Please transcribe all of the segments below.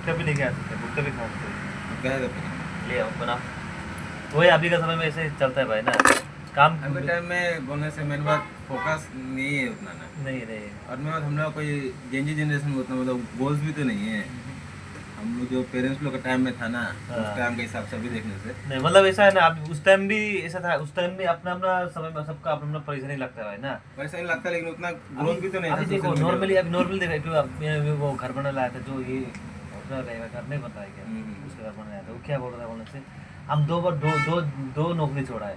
गुटखा भी लेके आ सकते हैं, गुटखा भी खा सकते हैं। क्या है तो ले आओ बना। वही अभी का समय में ऐसे चलता है भाई ना, काम अभी टाइम में बोलने से मेन बात फोकस नहीं है उतना ना। नहीं नहीं। और मेन बात हम लोग कोई जेंजी जनरेशन में उतना मतलब गोल्स भी तो नहीं है। हम लोग जो पेरेंट्स लोग का टाइम में था ना, उस टाइम के हिसाब से भी देखने से नहीं मतलब ऐसा है ना, अब उस टाइम भी ऐसा था, उस टाइम में अपना अपना समय में सबका अपना अपना परेशानी लगता है भाई ना। वैसा नहीं लगता, लेकिन उतना ग्रोथ भी तो नहीं था अभी देखो सोशल मीडिया नॉर्मली, पे। अभी नॉर्मली देखा क्यों अब वो घर बना लाया था जो ये होता रहेगा, घर नहीं बनता है क्या, उसका घर बनाया था, वो क्या बोल रहा था बोलने से हम दो बार दो नौकरी छोड़ा है।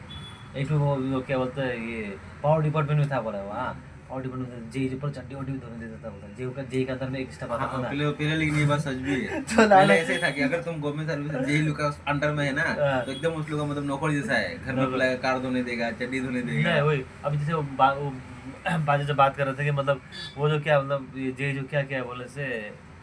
एक तो वो क्या बोलते हैं ये पावर डिपार्टमेंट में था बोला वो, हाँ पावर डिपार्टमेंट में जे ऊपर चड्डी वड्डी भी धोने देता था बोला, जे के अंदर में एक स्टेप आता था हाँ, ना। पहले लेकिन ये बात सच भी है। तो पहले लाला ऐसे था कि अगर तुम गवर्नमेंट सर्विस जेई लोग का अंडर में है ना, हाँ। तो एकदम उस लोग का मतलब नौकर जैसा है। घर में बुलाएगा, कार धोने देगा, चड्डी धोने देगा। नहीं वही अभी जैसे वो बाजी से बात कर रहे थे कि मतलब वो जो क्या मतलब ये जे जो क्या क्या बोले से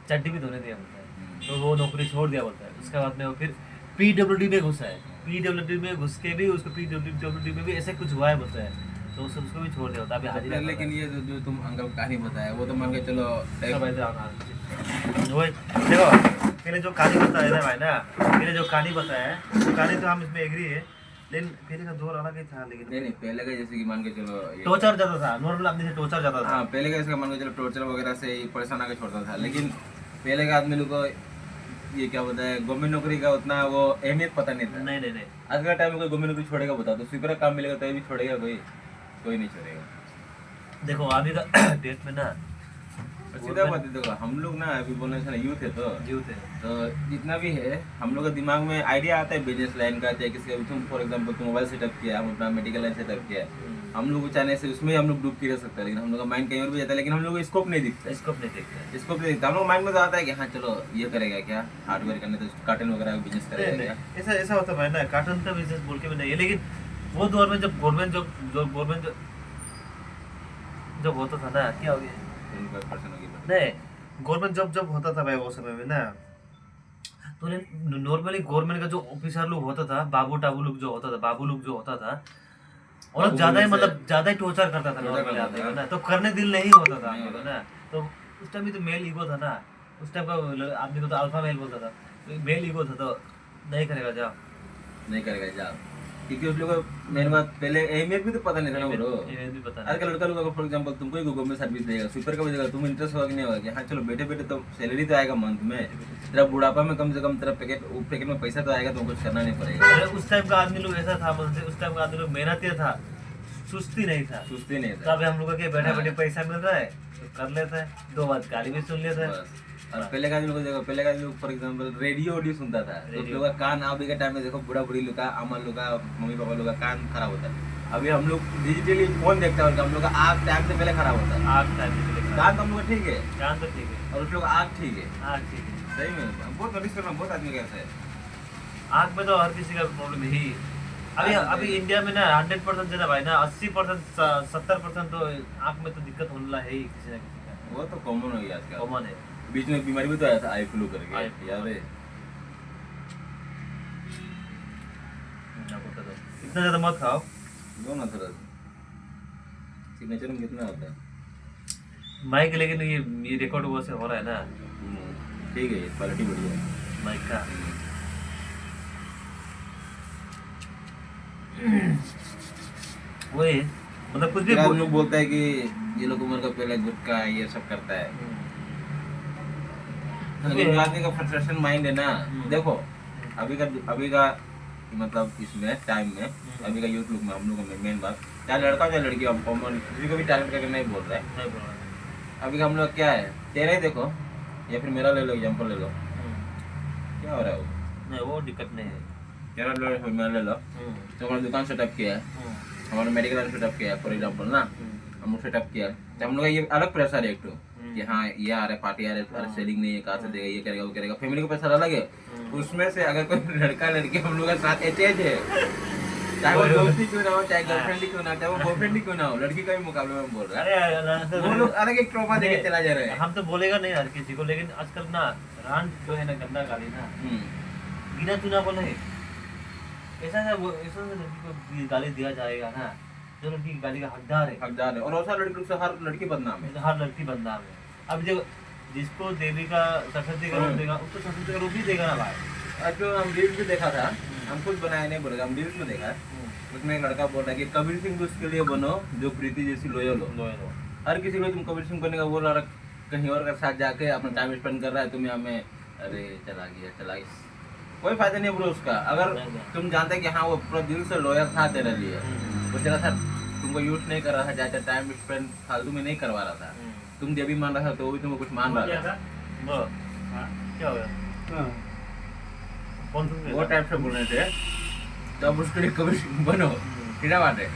चड्डी भी धोने दिया बोलता है, तो वो नौकरी छोड़ दिया बोलता है। उसके बाद में वो फिर पीडब्ल्यूडी में घुसा है, पीडब्ल्यूडी में घुस के भी उसको पीडब्ल्यूडी में भी ऐसे कुछ हुआ है बोलता है, तो उसको भी छोड़ दिया होता है अभी हाजिर। लेकिन ये जो तुम अंकल कहानी बताया वो तो मान के चलो वही देखो पहले जो कहानी बताया ना भाई ना, पहले जो कहानी बताया है वो कहानी तो हम इसमें एग्री है, लेकिन पहले का दौर अलग ही था। लेकिन नहीं पहले का जैसे कि मान के चलो टॉर्चर ज्यादा था, नॉर्मल आदमी से टॉर्चर ज्यादा था। हाँ, पहले का इसका मान के चलो टॉर्चर वगैरह से ही परेशान आके छोड़ता था। लेकिन पहले का आदमी लोग को ये क्या होता है, गवर्नमेंट नौकरी का उतना वो अहमियत पता नहीं था। नहीं नहीं नहीं आज का टाइम में कोई गवर्नमेंट नौकरी छोड़ेगा बता, तो स्वीपर का काम मिलेगा तो भी छोड़ेगा कोई नहीं छोड़ेगा। देखो अभी का डेट में ना सीधा बात है, देखो हम लोग ना अभी बोलने से ना यूथ है तो जितना भी है हम लोग के दिमाग में आइडिया आता है बिजनेस लाइन का, चाहे किसी का तुम फॉर एग्जांपल तुम मोबाइल सेटअप किया, हम अपना मेडिकल लाइन सेटअप किया, हम लोग को चाहने से उसमें हम लोग डूब के रह सकते हैं। लेकिन हम लोग का माइंड कहीं और भी जाता है, लेकिन हम लोग को स्कोप नहीं दिखता। स्कोप नहीं देखते। स्कोप नहीं दिखता, हम लोग माइंड में तो आता है कि हाँ चलो ये करेगा क्या, हार्डवेयर करने तो कार्टन वगैरह का बिजनेस करेगा क्या। ऐसा ऐसा होता है ना, कार्टून का बिजनेस बोल के भी नहीं है, लेकिन वो दौर में जब गवर्नमेंट जब होता था ना, क्या हो गया नहीं गवर्नमेंट जब होता था भाई वो समय में ना, तो नॉर्मली गवर्नमेंट का जो ऑफिसर लोग होता था, बाबू लोग जो होता था और ज्यादा ही मतलब ज्यादा ही टॉर्चर करता था नॉर्मली आदमी को ना, तो करने दिल नहीं होता था हम लोग को ना। तो उस टाइम भी तो मेल ईगो था ना, उस टाइम का आदमी को तो अल्फा मेल बोलता था, तो मेल ईगो था तो नहीं करेगा जाओ, क्योंकि उस लोग को मेन बात पहले अहमियत भी तो पता नहीं था ना ब्रो। ये भी पता आज का लड़का लोग फॉर एग्जांपल तुमको ही गवर्नमेंट सर्विस देगा, स्वीपर का भी देगा, तुम इंटरेस्ट होगा कि नहीं होगा कि हाँ चलो बैठे बैठे तो सैलरी तो आएगा मंथ में, तेरा बुढ़ापा में कम से कम तेरा पैकेट में पैसा तो आएगा, तुमको कुछ करना नहीं पड़ेगा। अरे उस टाइम का आदमी लोग ऐसा था, मतलब उस टाइम का आदमी लोग मेहनती था, सुस्ती नहीं था। तब हम लोग के बैठे बैठे पैसा मिल रहा है तो कर लेता है, 2 बात गाली भी सुन लेता है। और पहले का देखो, पहले का लोग फॉर एग्जांपल रेडियो ऑडियो सुनता था, तो लोग का कान अभी के टाइम में देखो बुढ़ा बुढ़ी लोग का, अमर लोग का, मम्मी पापा लोग का कान खराब होता है। अभी हम लोग डिजिटली फोन देखते हैं और हम लोग का आँख टाइम से पहले खराब होता है। कान तो हम लोग ठीक है, कान तो ठीक है और उस लोग आँख ठीक है। ठीक है। सही में बहुत नोटिस करना, बहुत आदमी कैसे है आँख में तो हर किसी का प्रॉब्लम ही अभी इंडिया में ना 100% जो ना भाई ना 80% 70% तो आँख में तो दिक्कत होना है ही किसी ना किसी का। वो तो कॉमन हो गया आजकल। कॉमन है। बीच में एक बीमारी भी तो आया था आई फ्लू करके, याद है? इतना ज्यादा मत खाओ, लो ना थोड़ा, सिग्नेचर में कितना होता है माइक, लेकिन ये रिकॉर्ड वो से हो रहा है ना, ठीक है, क्वालिटी बढ़िया है माइक का। वही मतलब कुछ भी लोग बोलता है कि ये लोग उम्र का पहले गुटखा ये सब करता है, लेकिन आदमी का फ्रस्ट्रेशन माइंड है ना। देखो अभी का मतलब इसमें टाइम में अभी का यूथ लोग में हम लोग में मेन बात, चाहे लड़का चाहे लड़की, हम कॉमन किसी को भी टैलेंट करके नहीं बोल रहा है। अभी का हम लोग क्या है, तेरा ही देखो या फिर मेरा ले लो, एग्जाम्पल ले लो, क्या हो रहा है वो नहीं, वो दिक्कत नहीं है। तेरा मेरा ले लो, तो हमारा दुकान सेटअप किया है, हमारा मेडिकल सेटअप किया है फॉर एग्जाम्पल ना, हम लोग सेटअप किया है, तो हम लोग का ये अलग प्रेशर है एक तो कि हाँ ये आ रहा है, पार्टी आ रहा है, सेलिंग नहीं है, कहाँ से देगा, ये करेगा वो करेगा, फैमिली का प्रेशर अलग है। उसमें से अगर कोई लड़का लड़की हम लोग का साथ अटैच है, चाहे वो दोस्ती क्यों ना हो, चाहे गर्लफ्रेंड ही क्यों ना, चाहे वो बॉयफ्रेंड ही क्यों ना हो, लड़की का भी मुकाबले में बोल रहा है, वो लोग अलग एक ट्रॉमा देके चला जा रहा है। हम तो बोलेगा नहीं हर किसी को, लेकिन आजकल ना रान जो है ना गंदा गाली ना बिना चुना को नहीं, ऐसा लड़की को गाली दिया जाएगा ना जो लड़की की गाली का हकदार है, और ऐसा लड़की से हर लड़की बदनाम है, हर लड़की बदनाम है। अब जो जिसको देवी का सरस्वती का रूप देगा उसको सरस्वती का रूप ही देगा ना भाई। जो हम रील्स में देखा था, हम खुद बनाए नहीं बोलेगा, हम रील्स में देखा, उसमें एक लड़का बोल रहा है कि कबीर सिंह उसके लिए बनो जो प्रीति जैसी लोयल हो। हर किसी को तुम कबीर सिंह बनने का बोल रहा, कहीं और के साथ जाके अपना टाइम स्पेंड कर रहा है, तुम्हें हमें अरे चला गया, कोई फायदा नहीं ब्रो उसका। अगर तुम जानते कि हाँ वो पूरा दिल से लॉयल था तेरे लिए, वो तेरा था, तुमको यूज नहीं कर रहा था, जाते टाइम स्पेंड फालतू में नहीं करवा रहा था, तुम देवी मान रहा था तो वो भी तुमको कुछ मान रहा था, क्या हो गया वो टाइप से बोल रहे थे, तब उसके लिए कबीर सिंह बनो। सीधा बात है,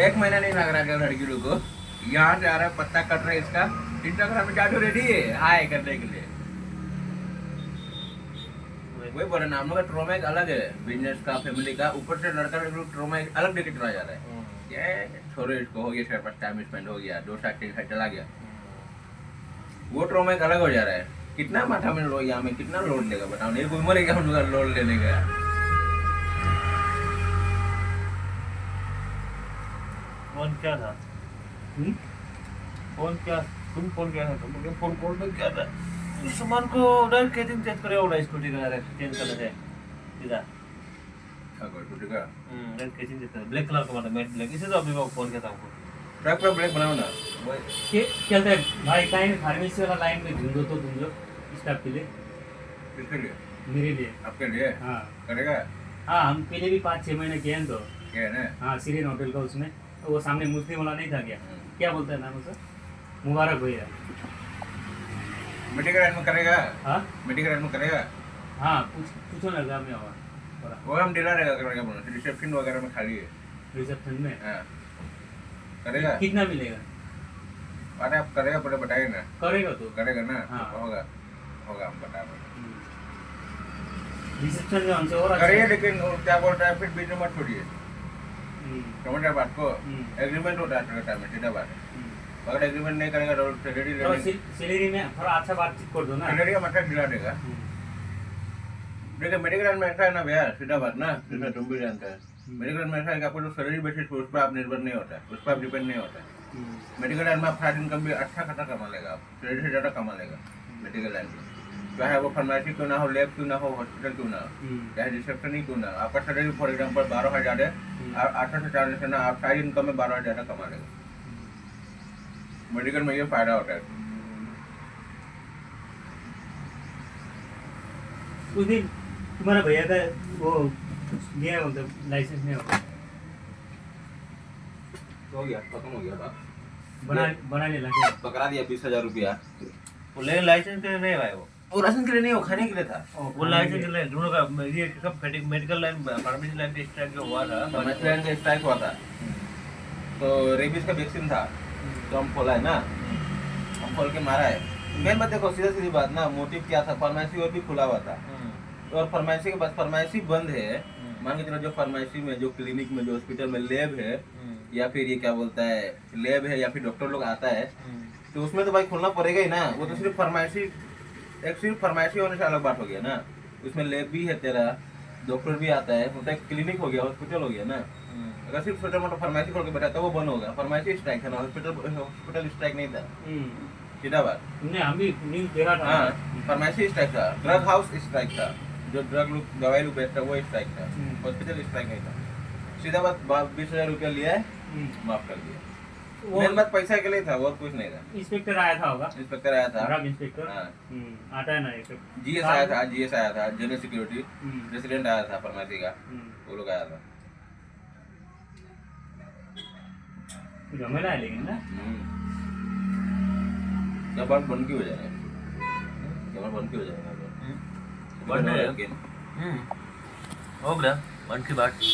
1 महीना नहीं लग रहा है लड़की लोग को, यहाँ से आ रहा है पत्ता कट रहा है इसका, इंस्टाग्राम में चाटू रेडी है हाय करने के लिए। वही बोले ना, हम लोग का ट्रॉमा एक अलग है, बिजनेस का, फैमिली का, ऊपर से लड़का लोग ट्रॉमा एक अलग लेके चला जा रहा है। ये छोरे इसको हो गया, इसके पास टाइम स्पेंड हो गया, 2 साल 3 साल चला गया, वो ट्रॉमा एक अलग हो जा रहा है। कितना माथा में लो, यहाँ में कितना लोड लेगा बताओ, नहीं कोई मरेगा हम लोग लोड लेने का। फोन क्या था? फोन क्या, तुम फोन क्या था? तुम फोन कॉल में क्या था? सामान को ऑर्डर केजिंग चेंज करे होगा, स्कूटी का चेंज करना है सीधा। क्या कोई टूटी का? रेड केजिंग चेंज करना, ब्लैक कलर का, मतलब मैट ब्लैक, इसे तो अभी वो फोन किया था हमको। ट्रक पर ब्रेक बनाओ ना। क्या है भाई, टाइम फार्मेसी वाला लाइन में ढूंढो तो तुम लोग स्टाफ के लिए। किसके लिए? मेरे लिए। आपके लिए? हाँ करेगा? हाँ, हम पहले भी 5-6 महीने किए हैं तो। क्या है ना? हाँ, सीरियन होटल का, उसमें तो वो सामने मुस्लिम वाला नहीं था क्या, क्या बोलता है नाम उसका, मुबारक भैया। मेडिकल में करेगा? हाँ मेडिकल में करेगा? हाँ, पूछो ना एग्जाम में होगा वो हम डीलर रहेगा करेगा, बोलो रिसेप्शन वगैरह में खाली है। रिसेप्शन में। हाँ करेगा? कितना मिलेगा? अरे आप करेगा पहले बताइए ना। करेगा तो करेगा ना? हाँ। होगा होगा, हम बता देंगे। रिसेप्शन में हमसे और अच्छा करिए, है। लेकिन वो क्या बोल रहा है फिर बीच में मत छोड़िए, समझ रहे बात को। एग्रीमेंट होता है टाइम में, सीधा बात है। अगर एग्रीमेंट नहीं करेगा तो सैलरी लेने, सैलरी में थोड़ा अच्छा बातचीत कर दो ना। सैलरी का मतलब दिला देगा। देखिए मेडिकल में ऐसा है ना भैया, सीधा बात ना, सीधा तुम भी जानते हैं, मेडिकल में ऐसा है कि आपको जो सैलरी बेसिस उस पर आप निर्भर नहीं होता है, उस पर आप डिपेंड नहीं होता है। मेडिकल लाइन में आप सारा इनकम भी अच्छा खासा कमा लेगा, आप सैलरी से ज़्यादा कमा लेगा मेडिकल लाइन में, चाहे वो फार्मेसी क्यों ना हो, लैब क्यों ना हो, हॉस्पिटल क्यों ना हो, चाहे रिसेप्शन ही क्यों ना हो। आपका सैलरी फॉर एग्जाम्पल 12,000 है, 8 से 4 से ना आप सारी इनकम में 12,000 ज़्यादा कमा लेगा। मेडिकल में ये फायदा होता है। उस दिन तुम्हारा भैया का वो दिया मतलब लाइसेंस नहीं होगा, हो गया, खत्म हो गया बात, बनाने लगे। पकड़ा दिया 20,000 रुपया। वो लेकिन लाइसेंस के लिए नहीं भाई, वो राशन के लिए नहीं, वो खाने के लिए था। वो लाइसेंस के लिए दोनों का, ये सब मेडिकल लाइन, फार्मेसी लाइन के स्ट्राइक जो हुआ था, फार्मेसी लाइन का स्ट्राइक हुआ था, तो रेबीज का वैक्सीन था, तो हम खोला है ना, हम खोल के मारा है। मेन बात देखो, सीधा सीधी बात ना, मोटिव क्या था, फार्मेसी और भी खुला हुआ था, और फार्मेसी के बाद फार्मेसी बंद है, मान के चलो जो फार्मेसी में, जो क्लिनिक में, जो हॉस्पिटल में लैब है, या फिर ये क्या बोलता है, लैब है, या फिर डॉक्टर लोग आता है, तो उसमें तो भाई खोलना पड़ेगा ही ना। वो तो सिर्फ फार्मेसी, एक सिर्फ फार्मेसी होने से अलग बात हो गया ना, उसमें लैब भी है तेरा, डॉक्टर भी आता है, मतलब क्लिनिक हो गया, हॉस्पिटल हो गया ना। अगर सिर्फ छोटा मोटा फार्मेसी खोल के बैठा तो वो बंद होगा, फार्मेसी स्ट्राइक है ना, हॉस्पिटल स्ट्राइक नहीं था, सीधा बात। तुमने हम भी न्यूज़ देखा था। हाँ, फार्मेसी स्ट्राइक था, ड्रग हाउस स्ट्राइक था, जो ड्रग लोग दवाई लोग बेचता है वो स्ट्राइक था, हॉस्पिटल स्ट्राइक नहीं था। सीधा बात 20,000 रुपया लिया है, माफ कर दिया। मेन बात पैसा के लिए था, और कुछ नहीं था। इंस्पेक्टर आया था होगा, इंस्पेक्टर आया था, ड्रग इंस्पेक्टर। हाँ, आता है ना एक जीएस आया था, जीएस आया था, जनरल सिक्योरिटी प्रेसिडेंट आया था फार्मेसी का, वो लोग आया था। झमेला है लेकिन ना, जब बात बंद की हो जाएगा, जब बंद की हो जाएगा, बंद हो गया, हो गया, मन की बात।